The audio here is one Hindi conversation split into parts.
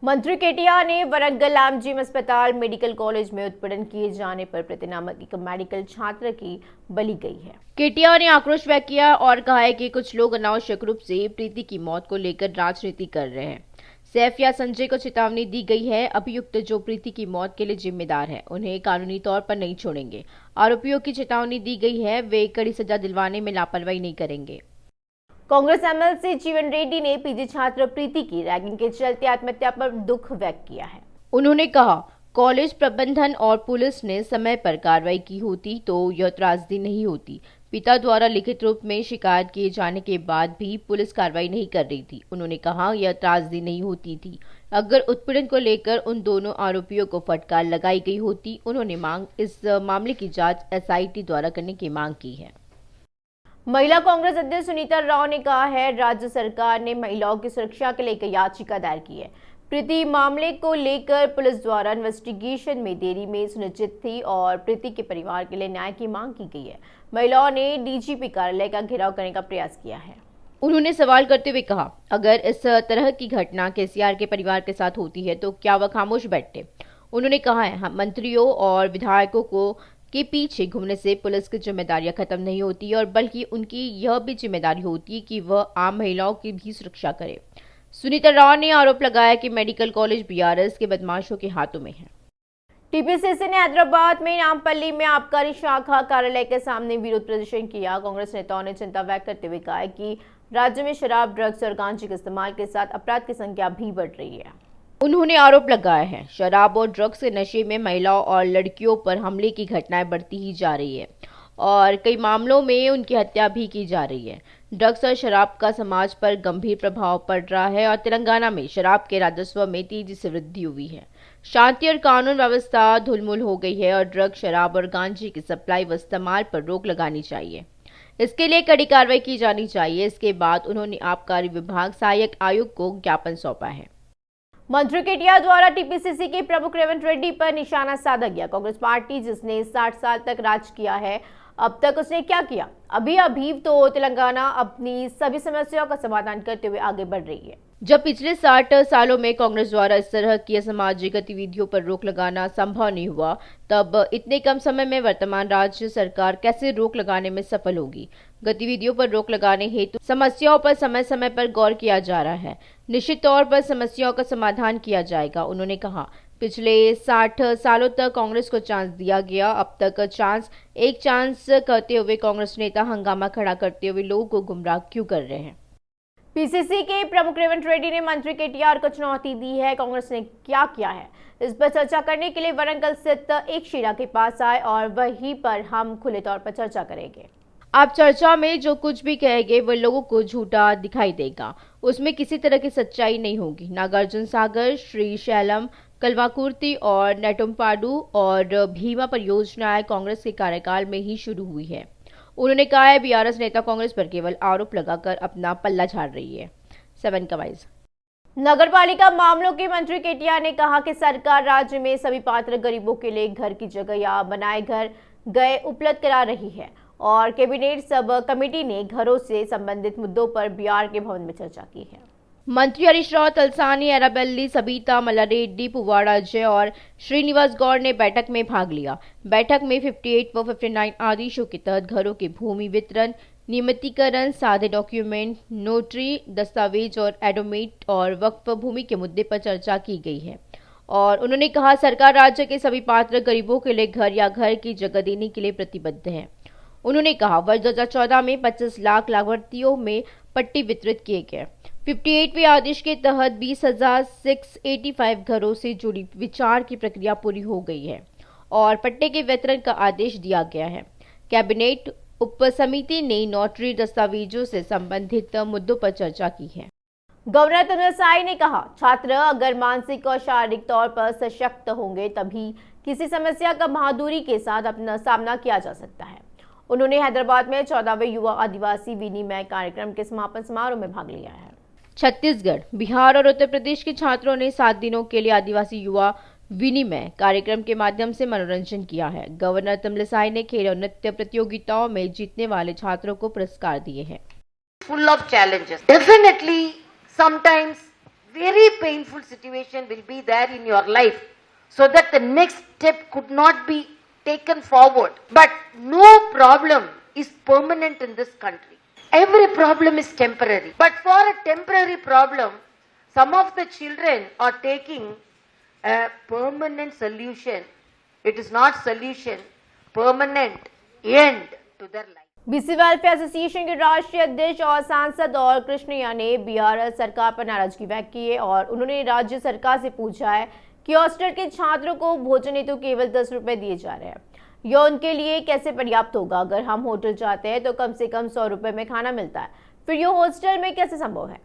मंत्री केटीआर ने वरंगल एमजीएम अस्पताल मेडिकल कॉलेज में उत्पीड़न किए जाने पर प्रीति नामक एक मेडिकल छात्र की बलि गई है। केटीआर ने आक्रोश व्यक्त किया और कहा है कि कुछ लोग अनावश्यक रूप से प्रीति की मौत को लेकर राजनीति कर रहे हैं। सैफ या संजय को चेतावनी दी गई है। अभियुक्त जो प्रीति की मौत के लिए जिम्मेदार है उन्हें कानूनी तौर पर नहीं छोड़ेंगे। आरोपियों की चेतावनी दी गई है, वे कड़ी सजा दिलवाने में लापरवाही नहीं करेंगे। कांग्रेस एमएलसी जीवन रेड्डी ने पीजी छात्र प्रीति की रैगिंग के चलते आत्महत्या पर दुख व्यक्त किया है। उन्होंने कहा, कॉलेज प्रबंधन और पुलिस ने समय पर कार्रवाई की होती तो यह त्रासदी नहीं होती। पिता द्वारा लिखित रूप में शिकायत किए जाने के बाद भी पुलिस कार्रवाई नहीं कर रही थी। उन्होंने कहा, यह त्रासदी नहीं होती थी अगर उत्पीड़न को लेकर उन दोनों आरोपियों को फटकार लगाई गई होती। उन्होंने इस मामले की जांच एसआईटी द्वारा करने की मांग की है। महिला कांग्रेस अध्यक्ष सुनीता राव ने कहा है, राज्य सरकार ने महिलाओं की सुरक्षा के लिए याचिका दायर की है। प्रीति मामले को लेकर पुलिस द्वारा इन्वेस्टिगेशन में देरी में सुनिश्चित थी और प्रीति के परिवार के लिए न्याय की मांग की गई है। महिलाओं ने डीजीपी कार्यालय का घेराव करने का प्रयास किया है। उन्होंने सवाल करते हुए कहा, अगर इस तरह की घटना केसीआर के परिवार के साथ होती है तो क्या वह खामोश बैठते। उन्होंने कहा है, हम मंत्रियों और विधायकों को के पीछे घूमने से पुलिस की जिम्मेदारियां खत्म नहीं होती और बल्कि उनकी यह भी जिम्मेदारी होती है कि वह आम महिलाओं की भी सुरक्षा करे। सुनीता राव ने आरोप लगाया कि मेडिकल कॉलेज बीआरएस के बदमाशों के हाथों में है। टीपीसीसी ने हैदराबाद में नामपल्ली में आबकारी शाखा कार्यालय के सामने विरोध प्रदर्शन किया। कांग्रेस नेताओं ने चिंता व्यक्त करते हुए कहा कि राज्य में शराब, ड्रग्स और गांजे के इस्तेमाल के साथ अपराध की संख्या भी बढ़ रही है। उन्होंने आरोप लगाया है, शराब और ड्रग्स के नशे में महिलाओं और लड़कियों पर हमले की घटनाएं बढ़ती ही जा रही है और कई मामलों में उनकी हत्या भी की जा रही है। ड्रग्स और शराब का समाज पर गंभीर प्रभाव पड़ रहा है और तेलंगाना में शराब के राजस्व में तेजी से वृद्धि हुई है। शांति और कानून व्यवस्था धूलमुल हो गई है और ड्रग्स, शराब और गांजे की सप्लाई व इस्तेमाल पर रोक लगानी चाहिए। इसके लिए कड़ी कार्रवाई की जानी चाहिए। इसके बाद उन्होंने आबकारी विभाग सहायक आयुक्त को ज्ञापन सौंपा है। मंत्री केटीआर द्वारा टीपीसीसी के प्रमुख रेवंत रेड्डी पर निशाना साधा गया। कांग्रेस पार्टी जिसने 60 साल तक राज किया है, अब तक उसने क्या किया? अभी तो तेलंगाना अपनी सभी समस्याओं का समाधान करते हुए आगे बढ़ रही है। जब पिछले 60 सालों में कांग्रेस द्वारा इस तरह की सामाजिक गतिविधियों पर रोक लगाना संभव नहीं हुआ, तब इतने कम समय में वर्तमान राज्य सरकार कैसे रोक लगाने में सफल होगी। गतिविधियों पर रोक लगाने हेतु समस्याओं पर समय समय पर गौर किया जा रहा है। निश्चित तौर पर समस्याओं का समाधान किया जाएगा। उन्होंने कहा, पिछले 60 सालों तक कांग्रेस को चांस दिया गया, अब तक एक चांस करते हुए कांग्रेस नेता हंगामा खड़ा करते हुए लोगों को गुमराह क्यों कर रहे हैं। पीसीसी के प्रमुख रेवंत रेड्डी ने मंत्री केटीआर को चुनौती दी है। कांग्रेस ने क्या किया है, इस पर चर्चा करने के लिए वरंगल स्थित एक शीरा के पास आए और वहीं पर हम खुले तौर पर चर्चा करेंगे। आप चर्चा में जो कुछ भी कहेंगे वह लोगों को झूठा दिखाई देगा, उसमें किसी तरह की सच्चाई नहीं होगी। नागार्जुन सागर, श्रीशैलम, कल्वाकुर्ती और नेटुम्पाडु और भीमा परियोजनाएं कांग्रेस के कार्यकाल में ही शुरू हुई है। उन्होंने कहा है, बीआरएस नेता कांग्रेस पर केवल आरोप लगाकर अपना पल्ला झाड़ रही है। 7 का वाइज नगर पालिका मामलों के मंत्री केटीआर ने कहा कि सरकार राज्य में सभी पात्र गरीबों के लिए घर की जगह या बनाए घर गए उपलब्ध करा रही है और कैबिनेट सब कमेटी ने घरों से संबंधित मुद्दों पर बीआर के भवन में चर्चा की है। मंत्री हरीश राव, तलसानी, एराबेल्ली, सबिता, मल्लारेड्डी, पुवाड़ा अजय और श्रीनिवास गौड़ ने बैठक में भाग लिया। बैठक में 58 व 59 आदेशों के तहत घरों के भूमि वितरण, नियमितीकरण, सादे डॉक्यूमेंट, नोटरी दस्तावेज और एडोमेट और वक्फ भूमि के मुद्दे पर चर्चा की गई है। और उन्होंने कहा, सरकार राज्य के सभी पात्र गरीबों के लिए घर या घर की जगह देने के लिए प्रतिबद्ध है। उन्होंने कहा, वर्ष 2014 में 25 लाख लाभार्थियों में पट्टी वितरित किए गए। 58वें आदेश के तहत 20,685 घरों से जुड़ी विचार की प्रक्रिया पूरी हो गई है और पट्टे के वितरण का आदेश दिया गया है। कैबिनेट उप समिति ने नोटरी दस्तावेजों से संबंधित मुद्दों पर चर्चा की है। गवर्नर तमिलसाई ने कहा, छात्र अगर मानसिक और शारीरिक तौर पर सशक्त होंगे तभी किसी समस्या का बहादुरी के साथ अपना सामना किया जा सकता है। उन्होंने हैदराबाद में 14वें युवा आदिवासी विनिमय कार्यक्रम के समापन समारोह में भाग लिया है। छत्तीसगढ़, बिहार और उत्तर प्रदेश के छात्रों ने 7 दिनों के लिए आदिवासी युवा विनिमय कार्यक्रम के माध्यम से मनोरंजन किया है। गवर्नर तमिलसाई ने खेल और नृत्य प्रतियोगिताओं में जीतने वाले छात्रों को पुरस्कार दिए हैं। Full of challenges. Definitely, sometimes very painful situation will be there in your life, so that the next step could not be taken forward. But no problem is permanent in this country. Every problem is temporary. But for a temporary problem, some of the children are taking a permanent solution. It is not solution, permanent end to their life. BC welfare association के राष्ट्रीय अध्यक्ष और सांसद और कृष्णैया ने बिहार सरकार पर नाराजगी व्यक्त की है और उन्होंने राज्य सरकार से पूछा है कि हॉस्टल के छात्रों को भोजन हेतु केवल 10 रुपए दिए जा रहे हैं। यह उनके लिए कैसे पर्याप्त होगा? अगर हम होटल जाते हैं तो कम से कम 100 रुपए में खाना मिलता है, फिर यह हॉस्टल में कैसे संभव है?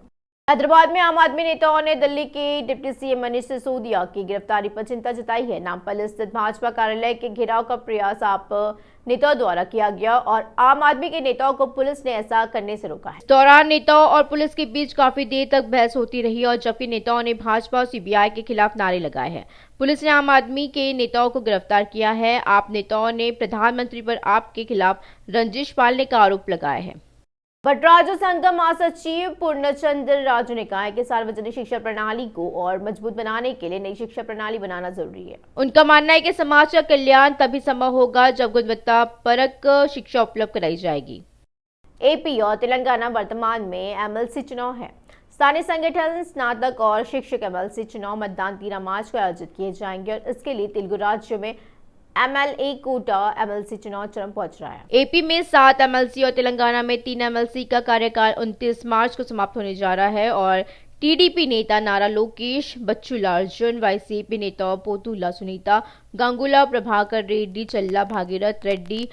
हैदराबाद में आम आदमी नेताओं ने दिल्ली के डिप्टी सीएम मनीष सिसोदिया की गिरफ्तारी पर चिंता जताई है। नामपल्ली स्थित भाजपा कार्यालय के घेराव का प्रयास आप नेताओं द्वारा किया गया और आम आदमी के नेताओं को पुलिस ने ऐसा करने से रोका है। इस दौरान नेताओं और पुलिस के बीच काफी देर तक बहस होती रही और जबकि नेताओं ने भाजपा और सीबीआई के खिलाफ नारे लगाए हैं। पुलिस ने आम आदमी के नेताओं को गिरफ्तार किया है। आप नेताओं ने प्रधानमंत्री पर आपके खिलाफ रंजिश पालने का आरोप लगाया है। भट्टराजू संघ का महासचिव पूर्णचंद्र राजू ने कहा है कि सार्वजनिक शिक्षा प्रणाली को और मजबूत बनाने के लिए नई शिक्षा प्रणाली बनाना जरूरी है। उनका मानना है कि समाज का कल्याण तभी संभव होगा जब गुणवत्ता परक शिक्षा उपलब्ध कराई जाएगी। एपी और तेलंगाना वर्तमान में एमएलसी चुनाव है। स्थानीय संगठन, स्नातक और शिक्षक एमएलसी चुनाव मतदान 13 मार्च को आयोजित किए जाएंगे और इसके लिए तेलुगु राज्य में एमएलए कोटा एमएलसी चुनाव चरम पहुंच रहा है। एपी में 7 एमएलसी और तेलंगाना में 3 एमएलसी का कार्यकाल 29 मार्च को समाप्त होने जा रहा है और टीडीपी नेता नारा लोकेश, बच्चूला अर्जुन, वाईसीपी नेता पोतुला सुनीता, गंगुला प्रभाकर रेड्डी, चल्ला भागीरथ रेड्डी,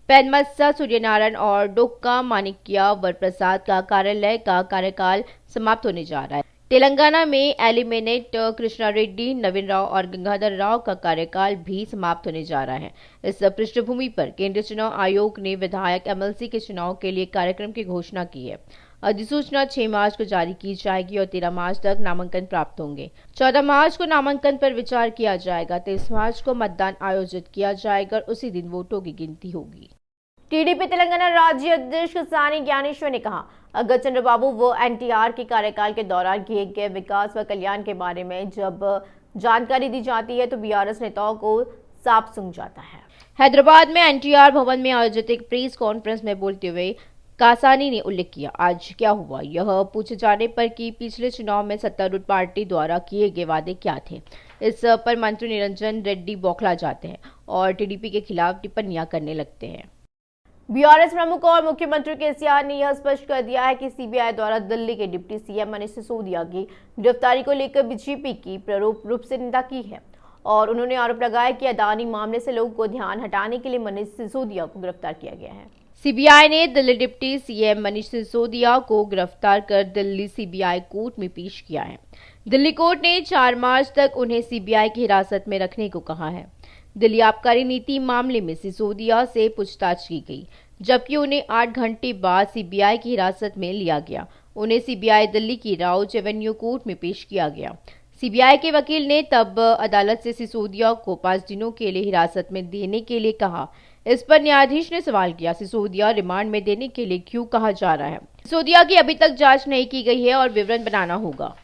पेनमस्सा सूर्यनारायण और डोक्का माणिक्या वरप्रसाद का कार्यालय का कार्यकाल समाप्त होने जा रहा है। तेलंगाना में एलिमिनेट कृष्णा रेड्डी, नवीन राव और गंगाधर राव का कार्यकाल भी समाप्त होने जा रहा है। इस पृष्ठभूमि पर केंद्रीय चुनाव आयोग ने विधायक एमएलसी के चुनाव के लिए कार्यक्रम की घोषणा की है। अधिसूचना 6 मार्च को जारी की जाएगी और 13 मार्च तक नामांकन प्राप्त होंगे। 14 मार्च को नामांकन पर विचार किया जाएगा। 23 मार्च को मतदान आयोजित किया जाएगा और उसी दिन वोटों की गिनती होगी। टीडीपी तेलंगाना राज्य अध्यक्ष सानी ज्ञानेश्वर ने कहा, अगर चंद्रबाबू वो एनटीआर के कार्यकाल के दौरान किए गए विकास व कल्याण के बारे में जब जानकारी दी जाती है तो बीआरएस नेताओं को साफ सूंघ जाता है। हैदराबाद में एनटीआर भवन में आयोजित एक प्रेस कॉन्फ्रेंस में बोलते हुए कासानी ने उल्लेख किया, आज क्या हुआ? यह पूछे जाने पर कि पिछले चुनाव में सत्तारूढ़ पार्टी द्वारा किए गए वादे क्या थे। इस पर मंत्री निरंजन रेड्डी बौखला जाते हैं और टीडीपी के खिलाफ टिप्पणियां करने लगते हैं। बीआरएस प्रमुख और मुख्यमंत्री केसीआर ने यह स्पष्ट कर दिया है कि सीबीआई द्वारा दिल्ली के डिप्टी सीएम मनीष सिसोदिया की गिरफ्तारी को लेकर बीजेपी की प्ररूप रूप से निंदा की है और उन्होंने आरोप लगाया कि अदानी मामले से लोगों को ध्यान हटाने के लिए मनीष सिसोदिया को गिरफ्तार किया गया है। सीबीआई ने दिल्ली डिप्टी सीएम मनीष सिसोदिया को गिरफ्तार कर दिल्ली सीबीआई कोर्ट में पेश किया है। दिल्ली कोर्ट ने 4 मार्च तक उन्हें सीबीआई की हिरासत में रखने को कहा है। दिल्ली आबकारी नीति मामले में सिसोदिया से पूछताछ की गई, जबकि उन्हें 8 घंटे बाद सीबीआई की हिरासत में लिया गया। उन्हें सीबीआई दिल्ली की राउज एवेन्यू कोर्ट में पेश किया गया। सीबीआई के वकील ने तब अदालत से सिसोदिया को 5 दिनों के लिए हिरासत में देने के लिए कहा। इस पर न्यायाधीश ने सवाल किया, सिसोदिया रिमांड में देने के लिए क्यों कहा जा रहा है? सिसोदिया की अभी तक जांच नहीं की गई है और विवरण बनाना होगा।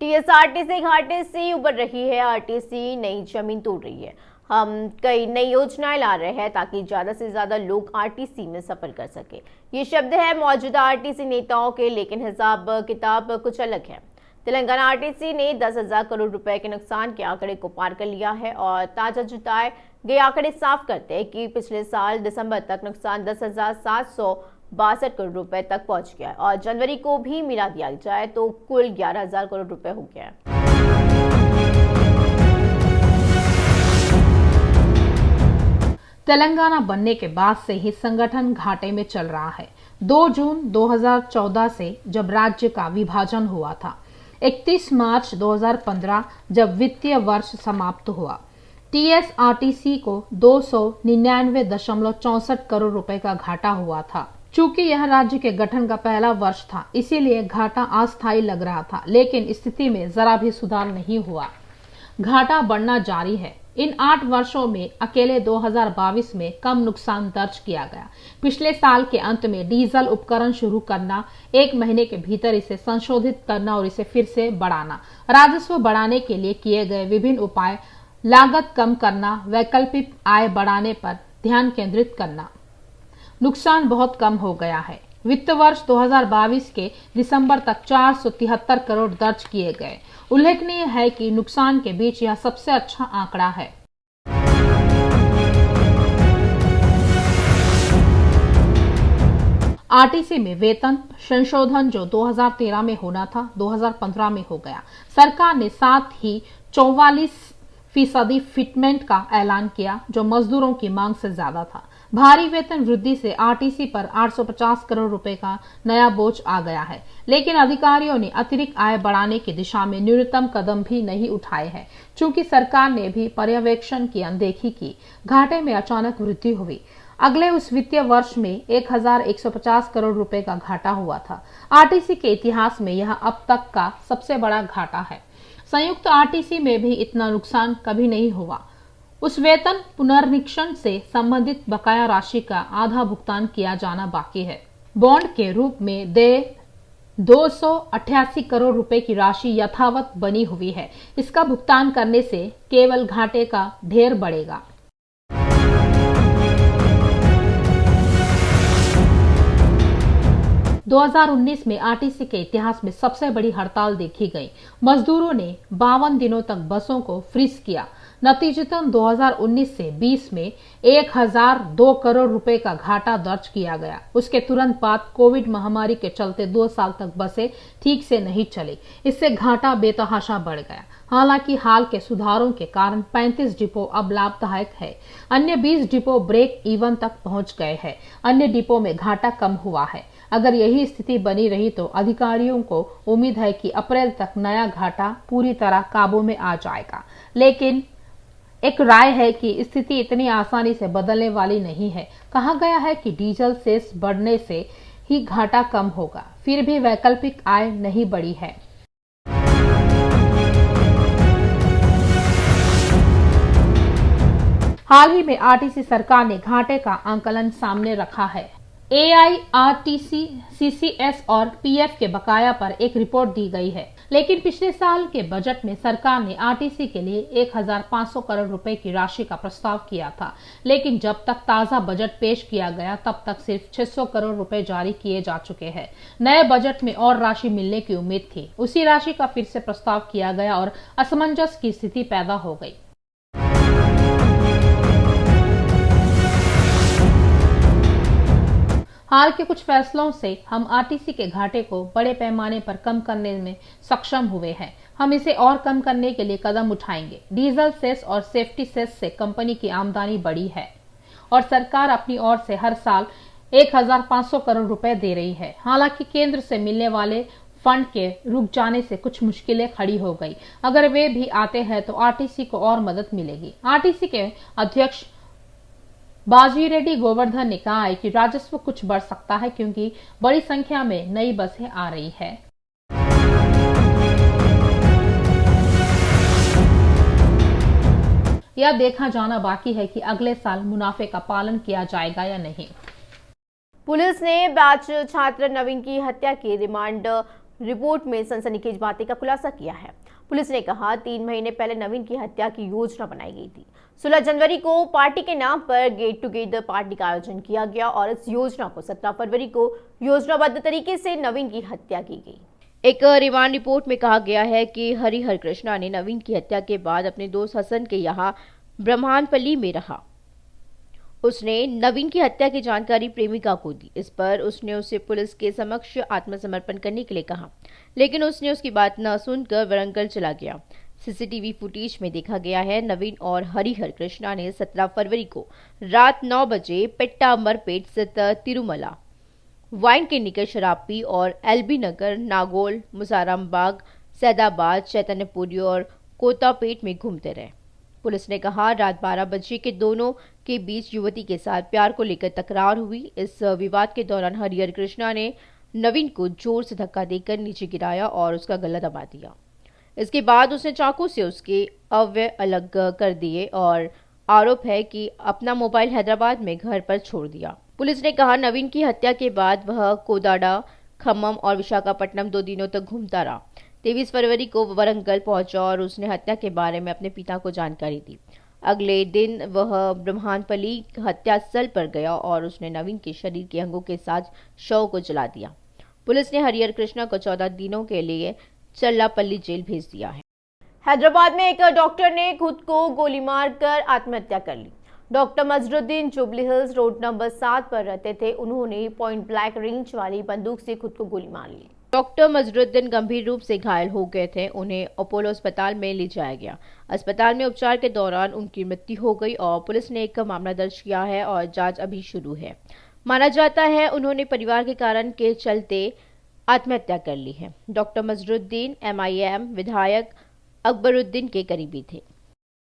टीएसआरटीसी घाटे से उबर रही है। आरटीसी नई जमीन तोड़ रही है। हम कई नई योजनाएं ला रहे हैं ताकि ज्यादा से ज्यादा लोग आरटीसी में सफर कर सके। ये शब्द है मौजूदा आरटीसी नेताओं के, लेकिन हिसाब किताब कुछ अलग है। तेलंगाना आरटीसी ने 10,000 करोड़ रुपए के नुकसान के आंकड़े को पार कर लिया है और ताजा जुटाए गए आंकड़े साफ करते हैं कि पिछले साल दिसंबर तक नुकसान 10,762 करोड़ रुपए तक पहुंच गया है और जनवरी को भी मिला दिया जाए तो कुल 11,000 करोड़ रुपए हो गया है। तेलंगाना बनने के बाद से ही संगठन घाटे में चल रहा है। 2 जून 2014 से जब राज्य का विभाजन हुआ था, 31 मार्च 2015 जब वित्तीय वर्ष समाप्त हुआ, टीएसआरटीसी को 299.64 करोड़ रुपए का घाटा हुआ था। चूंकि यह राज्य के गठन का पहला वर्ष था, इसीलिए घाटा अस्थायी लग रहा था, लेकिन स्थिति में जरा भी सुधार नहीं हुआ। घाटा बढ़ना जारी है। इन 8 वर्षों में अकेले 2022 में कम नुकसान दर्ज किया गया। पिछले साल के अंत में डीजल उपकरण शुरू करना, 1 महीने के भीतर इसे संशोधित करना और इसे फिर से बढ़ाना, राजस्व बढ़ाने के लिए किए गए विभिन्न उपाय, लागत कम करना, वैकल्पिक आय बढ़ाने पर ध्यान केंद्रित करना। नुकसान बहुत कम हो गया है। वित्त वर्ष 2022 के दिसंबर तक 473 करोड़ दर्ज किए गए। उल्लेखनीय है कि नुकसान के बीच यह सबसे अच्छा आंकड़ा है। आरटीसी में वेतन संशोधन जो 2013 में होना था, 2015 में हो गया। सरकार ने साथ ही 44% फिटमेंट का ऐलान किया, जो मजदूरों की मांग से ज्यादा था। भारी वेतन वृद्धि से आरटीसी पर 850 करोड़ रुपए का नया बोझ आ गया है, लेकिन अधिकारियों ने अतिरिक्त आय बढ़ाने की दिशा में न्यूनतम कदम भी नहीं उठाए हैं। चूंकि सरकार ने भी पर्यवेक्षण की अनदेखी की, घाटे में अचानक वृद्धि हुई। अगले उस वित्तीय वर्ष में 1150 करोड़ रुपए का घाटा हुआ था। आरटीसी के इतिहास में यह अब तक का सबसे बड़ा घाटा है। संयुक्त आरटीसी में भी इतना नुकसान कभी नहीं हुआ। उस वेतन पुनर्निरीक्षण से संबंधित बकाया राशि का आधा भुगतान किया जाना बाकी है। बॉन्ड के रूप में देय 288 करोड़ रुपए की राशि यथावत बनी हुई है। इसका भुगतान करने से केवल घाटे का ढेर बढ़ेगा। – 2019 में आरटीसी के इतिहास में सबसे बड़ी हड़ताल देखी गई। मजदूरों ने 52 दिनों तक बसों को फ्रीज किया। नतीजतन 2019 से 20 में 1002 करोड़ रुपए का घाटा दर्ज किया गया। उसके तुरंत बाद कोविड महामारी के चलते 2 साल तक बसें ठीक से नहीं चली। इससे घाटा बेतहाशा बढ़ गया। हालांकि हाल के सुधारों के कारण 35 डिपो अब लाभदायक है। अन्य 20 डिपो ब्रेक इवन तक पहुंच गए हैं। अन्य डिपो में घाटा कम हुआ है। अगर यही स्थिति बनी रही तो अधिकारियों को उम्मीद है कि अप्रैल तक नया घाटा पूरी तरह काबू में आ जाएगा। लेकिन एक राय है कि स्थिति इतनी आसानी से बदलने वाली नहीं है। कहा गया है कि डीजल सेस बढ़ने से ही घाटा कम होगा। फिर भी वैकल्पिक आय नहीं बढ़ी है। हाल ही में आरटीसी सरकार ने घाटे का आंकलन सामने रखा है। AIRTC, CCS और PF के बकाया पर एक रिपोर्ट दी गई है। लेकिन पिछले साल के बजट में सरकार ने आरटीसी के लिए 1500 करोड़ रुपए की राशि का प्रस्ताव किया था, लेकिन जब तक ताजा बजट पेश किया गया तब तक सिर्फ 600 करोड़ रुपए जारी किए जा चुके हैं। नए बजट में और राशि मिलने की उम्मीद थी। उसी राशि का फिर से प्रस्ताव किया गया और असमंजस की स्थिति पैदा हो गई। हाल के कुछ फैसलों से हम आरटीसी के घाटे को बड़े पैमाने पर कम करने में सक्षम हुए हैं। हम इसे और कम करने के लिए कदम उठाएंगे। डीजल सेस और सेफ्टी सेस से कंपनी की आमदनी बढ़ी है और सरकार अपनी ओर से हर साल 1500 करोड़ रुपए दे रही है। हालांकि केंद्र से मिलने वाले फंड के रुक जाने से कुछ मुश्किलें खड़ी हो गई। अगर वे भी आते हैं तो आरटीसी को और मदद मिलेगी। आरटीसी के अध्यक्ष बाजीरेड्डी गोवर्धन ने कहा है कि राजस्व कुछ बढ़ सकता है क्योंकि बड़ी संख्या में नई बसें आ रही है। यह देखा जाना बाकी है कि अगले साल मुनाफे का पालन किया जाएगा या नहीं। पुलिस ने बैच छात्र नवीन की हत्या की रिमांड रिपोर्ट में सनसनीखेज बातें का खुलासा किया है। पुलिस ने कहा 3 महीने पहले नवीन की हत्या की योजना बनाई गई थी। 16 जनवरी को पार्टी के नाम पर गेट टुगेदर पार्टी का आयोजन किया गया और इस योजना को 17 फरवरी को योजनाबद्ध तरीके से नवीन की हत्या की गई। एक रिमांड रिपोर्ट में कहा गया है कि हरिहर कृष्णा ने नवीन की हत्या के बाद अपने दोस्त हसन के यहाँ ब्रह्मानपल्ली में रहा। उसने नवीन की हत्या की जानकारी प्रेमिका को दी। इस पर उसने उसे पुलिस के समक्ष आत्मसमर्पण करने के लिए कहा, लेकिन उसने उसकी बात न सुनकर वरंगल चला गया। सीसीटीवी फुटेज में देखा गया है नवीन और हरिहर कृष्णा ने 17 फरवरी को रात 9 बजे पेट्टा अमरपेट स्थित तिरुमला वाइन के निकट शराब पी और एलबी नगर, नागोल, मुसाराम बाग, सैदाबाद, चैतन्यपुरी और कोतापेट में घूमते रहे। पुलिस ने कहा रात 12 बजे के दोनों के बीच युवती के साथ प्यार को लेकर तकरार हुई। इस विवाद के दौरान हरिहर कृष्णा ने नवीन को जोर से धक्का देकर नीचे गिराया और उसका गला दबा दिया। इसके बाद उसने चाकू से उसके अवयव अलग कर दिए और आरोप है कि अपना मोबाइल हैदराबाद में घर पर छोड़ दिया। पुलिस ने कहा नवीन की हत्या के बाद वह कोदाड़ा, खम्मम और विशाखापट्टनम 2 दिनों तक घूमता रहा। 23 फरवरी को वरंगल पहुंचा और उसने हत्या के बारे में अपने पिता को जानकारी दी। अगले दिन वह ब्रह्मानपल्ली हत्या स्थल पर गया और उसने नवीन के शरीर के अंगों के साथ शव को जला दिया। पुलिस ने हरिहर कृष्णा को 14 दिनों के लिए चल्लापल्ली जेल भेज दिया है। हैदराबाद में एक डॉक्टर ने खुद को गोली मारकर आत्महत्या कर ली। Doctor Mazaruddin Jubilee Hills road number 7 पर रहते थे। उन्होंने पॉइंट ब्लैंक रेंज वाली बंदूक से खुद को गोली मार ली। डॉक्टर मजरुद्दीन गंभीर रूप से घायल हो गए थे। उन्हें अपोलो अस्पताल में ले जाया गया। अस्पताल में उपचार के दौरान उनकी मृत्यु हो गई और पुलिस ने एक मामला दर्ज किया है और जांच अभी शुरू है। माना जाता है उन्होंने परिवार के कारण के चलते आत्महत्या कर ली है। डॉक्टर मजरुद्दीन MIM विधायक अकबरुद्दीन के करीबी थे।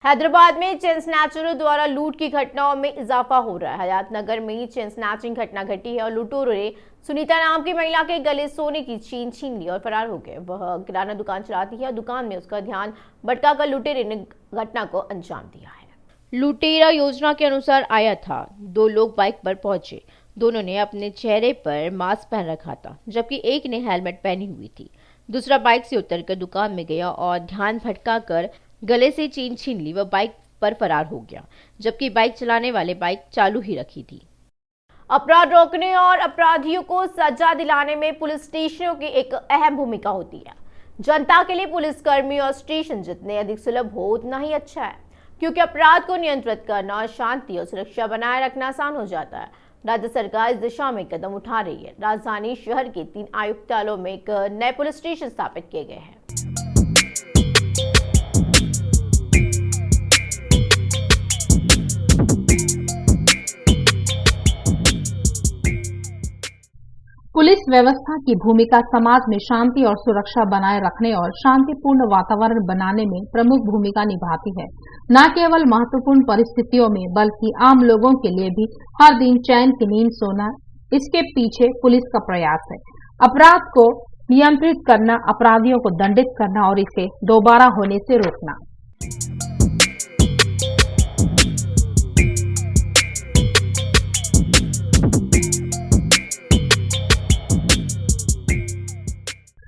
हैदराबाद में चेन स्नैचरों द्वारा लूट की घटनाओं में इजाफा हो रहा है। हयात नगर में चेन स्नैचिंग घटना घटी है और लुटेरों ने सुनीता नाम की महिला के गले सोने की चेन छीन ली और फरार हो गए। वह किराना दुकान चलाती है और दुकान में उसका ध्यान भटकाकर लुटेरे ने घटना को अंजाम दिया है। लुटेरा योजना के अनुसार आया था। 2 लोग बाइक पर पहुंचे। दोनों ने अपने चेहरे पर मास्क पहन रखा था, जबकि एक ने हेलमेट पहनी हुई थी। दूसरा बाइक से उतरकर दुकान में गया और ध्यान भटकाकर गले से चेन छीन ली। वह बाइक पर फरार हो गया, जबकि बाइक चलाने वाले बाइक चालू ही रखी थी। अपराध रोकने और अपराधियों को सजा दिलाने में पुलिस स्टेशनों की एक अहम भूमिका होती है। जनता के लिए पुलिसकर्मी और स्टेशन जितने अधिक सुलभ हो उतना ही अच्छा है, क्योंकि अपराध को नियंत्रित करना, शांति और सुरक्षा बनाए रखना आसान हो जाता है। राज्य सरकार इस दिशा में कदम उठा रही है। राजधानी शहर के 3 आयुक्तालयों में एक नए पुलिस स्टेशन स्थापित किए गए हैं। पुलिस व्यवस्था की भूमिका समाज में शांति और सुरक्षा बनाए रखने और शांतिपूर्ण वातावरण बनाने में प्रमुख भूमिका निभाती है। न केवल महत्वपूर्ण परिस्थितियों में बल्कि आम लोगों के लिए भी हर दिन चैन की नींद सोना, इसके पीछे पुलिस का प्रयास है। अपराध को नियंत्रित करना, अपराधियों को दंडित करना और इसे दोबारा होने से रोकना।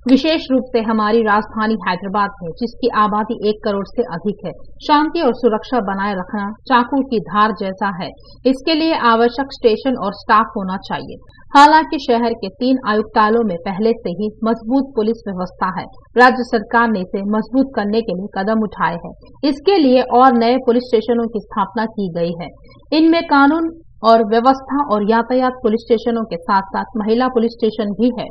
विशेष रूप से हमारी राजधानी हैदराबाद में, जिसकी आबादी 1 करोड़ से अधिक है, शांति और सुरक्षा बनाए रखना चाकू की धार जैसा है। इसके लिए आवश्यक स्टेशन और स्टाफ होना चाहिए। हालांकि शहर के 3 आयुक्तालयों में पहले से ही मजबूत पुलिस व्यवस्था है। राज्य सरकार ने इसे मजबूत करने के लिए कदम उठाए हैं। इसके लिए और नए पुलिस स्टेशनों की स्थापना की गई है। इनमें कानून और व्यवस्था और यातायात पुलिस स्टेशनों के साथ साथ महिला पुलिस स्टेशन भी है।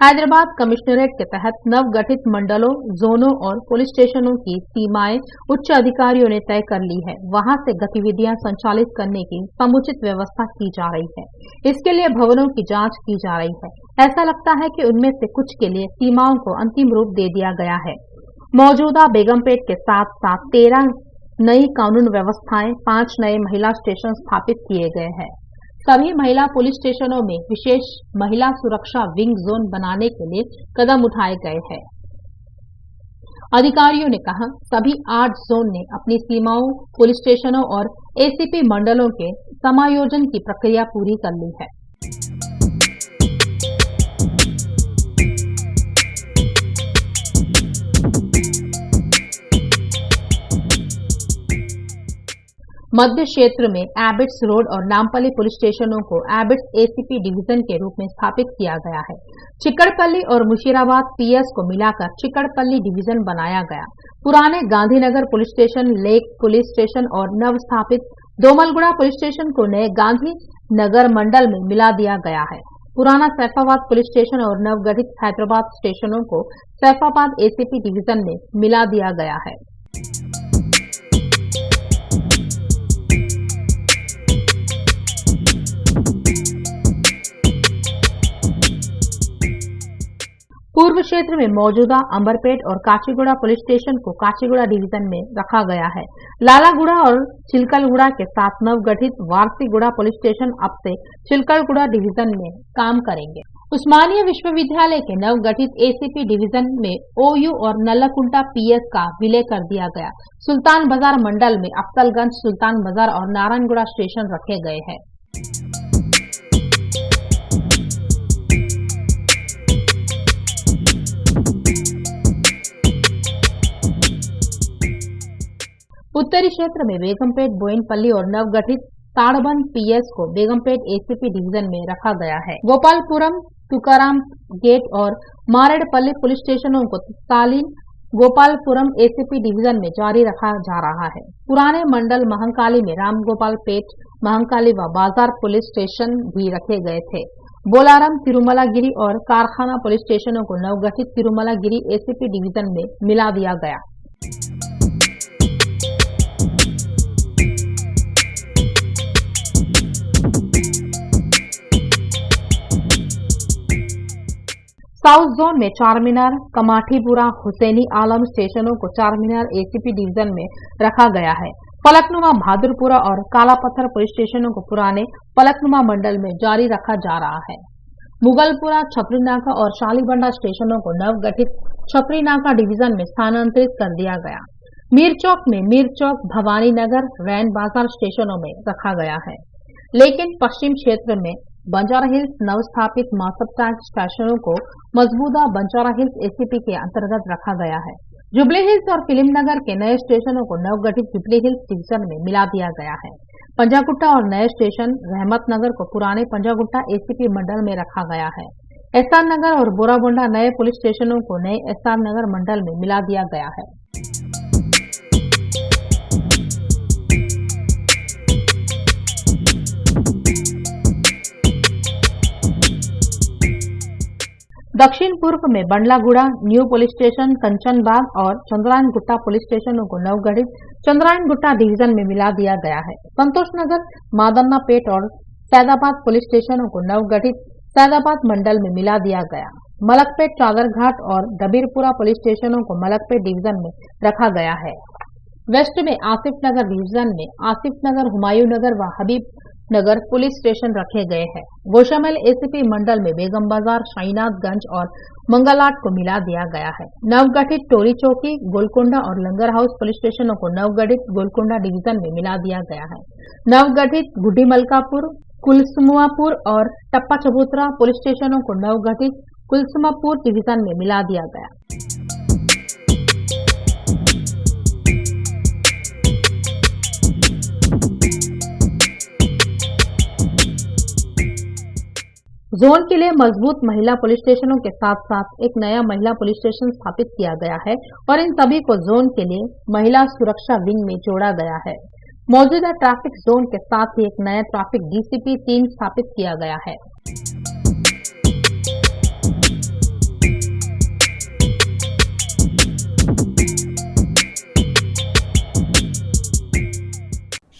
हैदराबाद कमिश्नरेट के तहत नवगठित मंडलों, जोनों और पुलिस स्टेशनों की सीमाएं उच्च अधिकारियों ने तय कर ली है। वहां से गतिविधियां संचालित करने की समुचित व्यवस्था की जा रही है। इसके लिए भवनों की जांच की जा रही है। ऐसा लगता है कि उनमें से कुछ के लिए सीमाओं को अंतिम रूप दे दिया गया है। मौजूदा बेगमपेट के साथ साथ 13 नई कानून व्यवस्थाएं, 5 नए महिला स्टेशन स्थापित किए गए हैं। सभी महिला पुलिस स्टेशनों में विशेष महिला सुरक्षा विंग जोन बनाने के लिए कदम उठाए गए हैं। अधिकारियों ने कहा, सभी 8 जोन ने अपनी सीमाओं, पुलिस स्टेशनों और ACP मंडलों के समायोजन की प्रक्रिया पूरी कर ली है। मध्य क्षेत्र में एबिट्स रोड और नामपल्ली पुलिस स्टेशनों को एबिट्स ACP डिवीजन के रूप में स्थापित किया गया है। चिकड़पल्ली और मुशीराबाद PS को मिलाकर चिकड़पल्ली डिवीजन बनाया गया। पुराने Gandhinagar police station, lake police station और नव स्थापित दोमलगुड़ा पुलिस स्टेशन को नए गांधी नगर मंडल में मिला दिया गया है। पुराना सैफाबाद पुलिस स्टेशन और नवगठित हैदराबाद स्टेशनों को सैफाबाद ACP डिवीजन में मिला दिया गया है। पूर्व क्षेत्र क्षेत्र में मौजूदा अंबरपेट और काचीगुड़ा पुलिस स्टेशन को काचीगुड़ा डिवीजन में रखा गया है। लालागुड़ा और चिलकलगुड़ा के साथ नवगठित वारसीगुड़ा पुलिस स्टेशन अब से चिलकलगुड़ा डिवीजन में काम करेंगे। उस्मानिया विश्वविद्यालय के नवगठित एसीपी डिवीजन में ओयू और नल्लाकुंटा पीएस का विलय कर दिया गया। सुल्तान बाजार मंडल में अफजलगंज, सुल्तान बाजार और नारायणगुड़ा स्टेशन रखे गए हैं। उत्तरी क्षेत्र में बेगमपेट, बोयनपल्ली और नवगठित ताड़बंद पीएस को बेगमपेट एसीपी डिवीजन में रखा गया है। गोपालपुरम, तुकाराम गेट और मारेडपल्ली पुलिस स्टेशनों को तत्कालीन गोपालपुरम एसीपी डिवीजन में जारी रखा जा रहा है। पुराने मंडल महंकाली में रामगोपालपेट, महंकाली व बाजार पुलिस स्टेशन भी रखे गए थे। बोलारम, तिरुमलागिरी और कारखाना पुलिस स्टेशनों को नवगठित तिरुमलागिरी एसीपी डिवीजन में मिला दिया गया। साउथ जोन में चारमीनार, कमाठीपुरा, हुसैनी आलम स्टेशनों को चारमीनार एसीपी डिवीजन में रखा गया है। फलकनुमा, बहादुरपुरा और कालापत्थर पुलिस स्टेशनों को पुराने फलकनुमा मंडल में जारी रखा जा रहा है। मुगलपुरा, छपरीनाका और शालीबंडा स्टेशनों को नवगठित छपरीनाका डिवीजन में स्थानांतरित कर दिया गया। मीरचौक में मीरचौक, भवानी नगर, रैन बाजार स्टेशनों में रखा गया है। लेकिन पश्चिम क्षेत्र में बंजारा हिल्स नवस्थापित मासब टैग स्टेशनों को मजबूदा बंजारा हिल्स एसीपी के अंतर्गत रखा गया है। जुबली हिल्स और फिल्म नगर के नए स्टेशनों को नवगठित जुबली हिल्स डिवीजन में मिला दिया गया है। पंजागुट्टा और नए स्टेशन रहमत नगर को पुराने पंजागुट्टा एसीपी मंडल में रखा गया है। एसआर नगर और बोराबोंडा नए पुलिस स्टेशनों को नए एसआर नगर मंडल में मिला दिया गया है। दक्षिण पूर्व में Bandlaguda new police station, Kanchanbagh और चंद्रायणगुट्टा पुलिस स्टेशनों को नवगठित चंद्रायणगुट्टा डिवीजन में मिला दिया गया है। संतोष नगर, मादन्नापेट और सैदाबाद पुलिस स्टेशनों को नवगठित सैदाबाद मंडल में मिला दिया गया। मलकपेट, चादरघाट और डबीरपुरा पुलिस स्टेशनों को मलकपेट डिवीजन में रखा गया है। वेस्ट में आसिफ नगर डिवीजन में आसिफ नगर, हुमायूं नगर व हबीब नगर पुलिस स्टेशन रखे गए हैं। गोशामैल एसीपी मंडल में बेगम बाजार, शाहीनाथगंज और मंगलाट को मिला दिया गया है। नवगठित टोली चौकी, गोलकोंडा और लंगर हाउस पुलिस स्टेशनों को नवगठित गोलकोंडा डिवीजन में मिला दिया गया है। नवगठित गुड्डी मलकापुर, कुलसुमापुर और टप्पा चबूतरा पुलिस स्टेशनों को नवगठित कुलसुमापुर डिवीजन में मिला दिया गया। जोन के लिए मजबूत महिला पुलिस स्टेशनों के साथ साथ एक नया महिला पुलिस स्टेशन स्थापित किया गया है और इन सभी को जोन के लिए महिला सुरक्षा विंग में जोड़ा गया है। मौजूदा ट्रैफिक जोन के साथ ही एक नया ट्रैफिक डीसीपी 3 स्थापित किया गया है।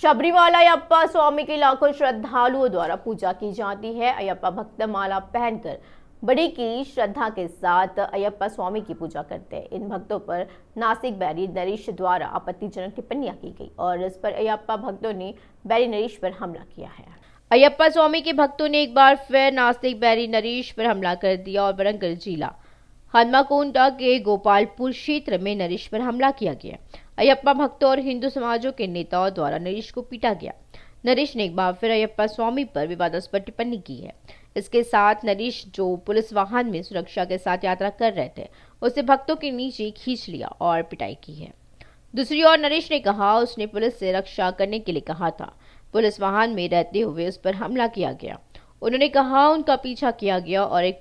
शबरीमाला अयप्पा स्वामी के लाखों श्रद्धालुओं द्वारा पूजा की जाती है। अयप्पा भक्त माला पहनकर बड़ी की श्रद्धा के साथ अयप्पा स्वामी की पूजा करते हैं। इन भक्तों पर नासिक बैरी नरेश द्वारा आपत्तिजनक टिप्पणियां की गई और इस पर अयप्पा भक्तों ने बैरी नरेश पर हमला किया है। अयप्पा स्वामी के भक्तों ने एक बार फिर नासिक बैरी नरेश पर हमला कर दिया और वरंगल जिला हनुमाकोंडा के गोपालपुर क्षेत्र में नरेश पर हमला किया गया। अयप्पा भक्तों और हिंदू समाजों के नेताओं द्वारा नरेश को पीटा गया। नरेश ने एक बार फिर अयप्पा स्वामी पर विवादास्पद टिप्पणी की है। इसके साथ नरेश, जो पुलिस वाहन में सुरक्षा के साथ यात्रा कर रहे थे, उसे भक्तों के नीचे खींच लिया और पिटाई की है। दूसरी ओर नरेश ने कहा उसने पुलिस से रक्षा करने के लिए कहा था। पुलिस वाहन में रहते हुए उस पर हमला किया गया। उन्होंने कहा उनका पीछा किया गया और एक